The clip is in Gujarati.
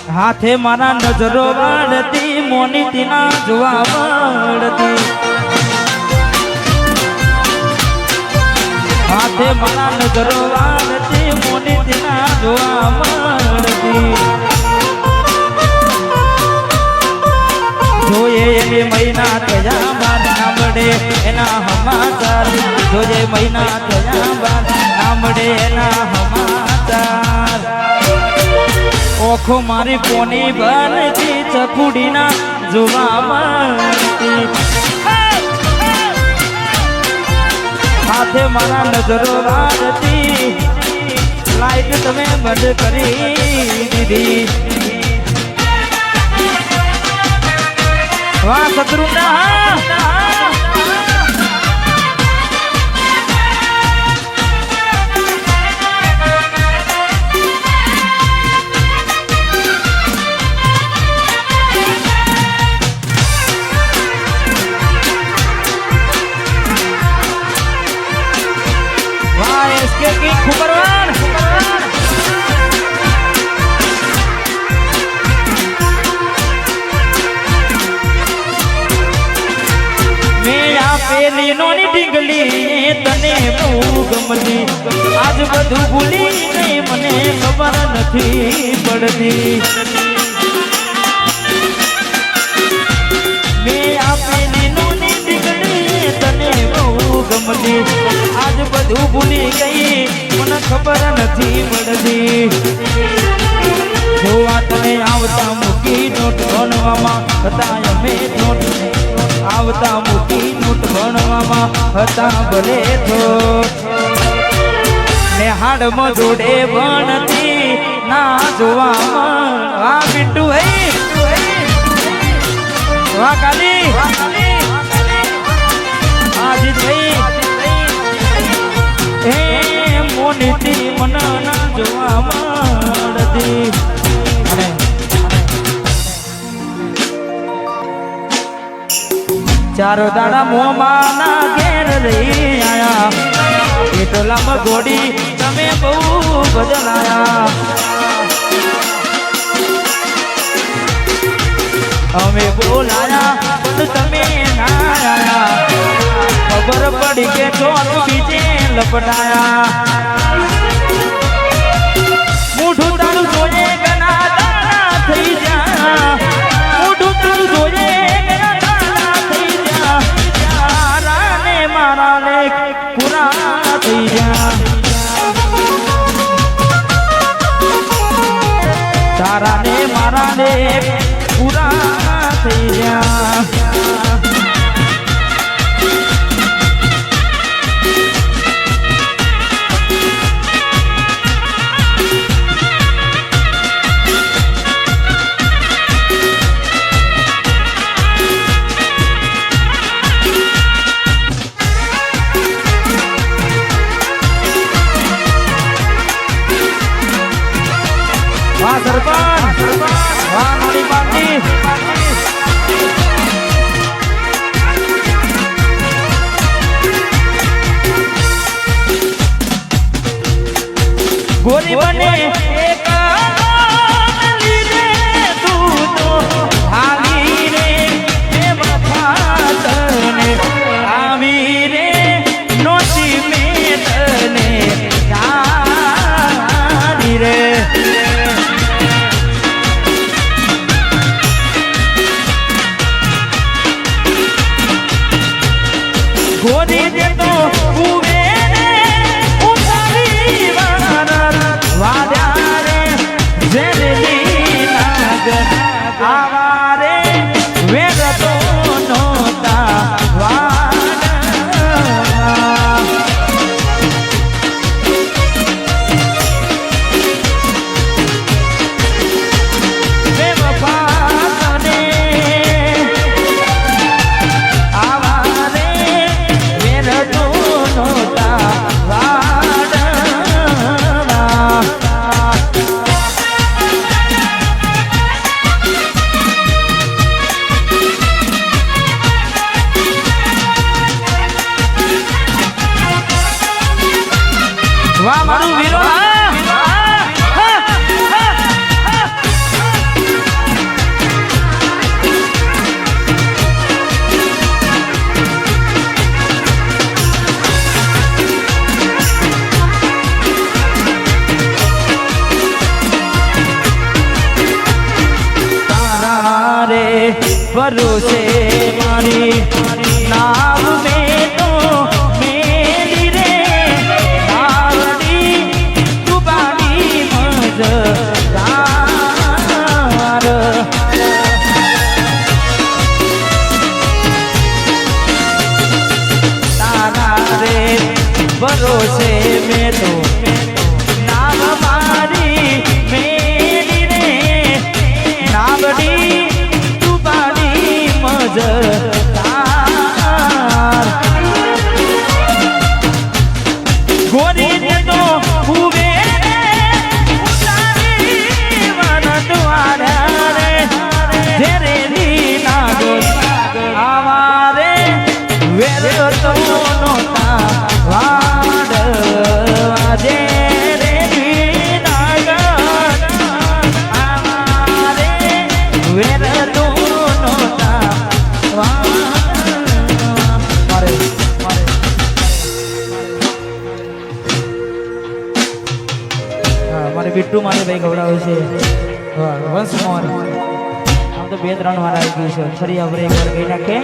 હાથે મારા નજરો વાળતી મોની તીના જોવા મળતી હાથે મારા નજરો વાળતી મોની તીના જોવા મળતી જોઈએ એ મહિના થયા બાદ ના મળે એના સમાચાર જોઈએ મહિના થયા બાદ ના મળે એના સમાચાર ઓખો મારી કોની બનતી ચકુડીના જોવા મળતી હાથે મારા નજરો વાળતી લાઈટ તમે બંધ કરી દીધી વાહ શત્રુના પેલી નોની ઢીંગલી તને બહુ ગમતી આજ બધું ભૂલી ગઈ મને ખબર નથી પડતી મેં આ પેલી નોની ઢીંગલી તને બહુ ગમતી આજ બધું ભૂલી ગઈ મને ખબર નથી પડતી જોવા તને આવતા મૂકી નોટ ભણવામાં હતા અમે નોટ આવતા મૂકી નોટ ભણવામાં હતા ભલે તો ને હાડમાં જોડે ભણતી ના જોવામાં આ બિટ્ટુ હઈ વાહ કાલી આજી થઈ એ મોનીતી મન ના જોવા મળતી ચારો દાડા મોમાના ઘેર રહી આયા એટલામાં ઘોડી તમે બહુ બદલાયા અમે બોલાયા પણ તમે ના આયા ખબર પડી કે ચોર બીજે લપટાયા મૂઠું તારું જોઈએ ગના દાણા થઈ જા મૂઠું તારું જોઈએ પૂરા થઈ જા તારા ને મારા ને પૂરા થઈ જા સરપંચ વાહ મારી પાર્ટી ગોરી બને એક તું તો હાલી રે તને આવી રે નોચી મેં તને રે ગોરી દે તો ઉવે ઉતારી વાદા ભરોસે મારી નાવ મેં તો મેલી રે નાવડી ડૂબાડી મજદાર તારા રે ભરોસે મેં તો નાવ મારી મેલી રે નાવડી ડૂબાડી મજદાર ગોરી ને તો ઉભે ઉતારી મન દ્વારા રે ધેરેલી નાગો આવારે વેર તો નોતા વાડ વાજે રે નાગો આવારે વેર તો નોતા વાડ મારે બિટ્ટુ મારે ભાઈ ગવડાવે છે વંશ મોર આમ તો 2-3 વાર આવી ગયું છે ફરી આપણે એક વાર કહી નાખે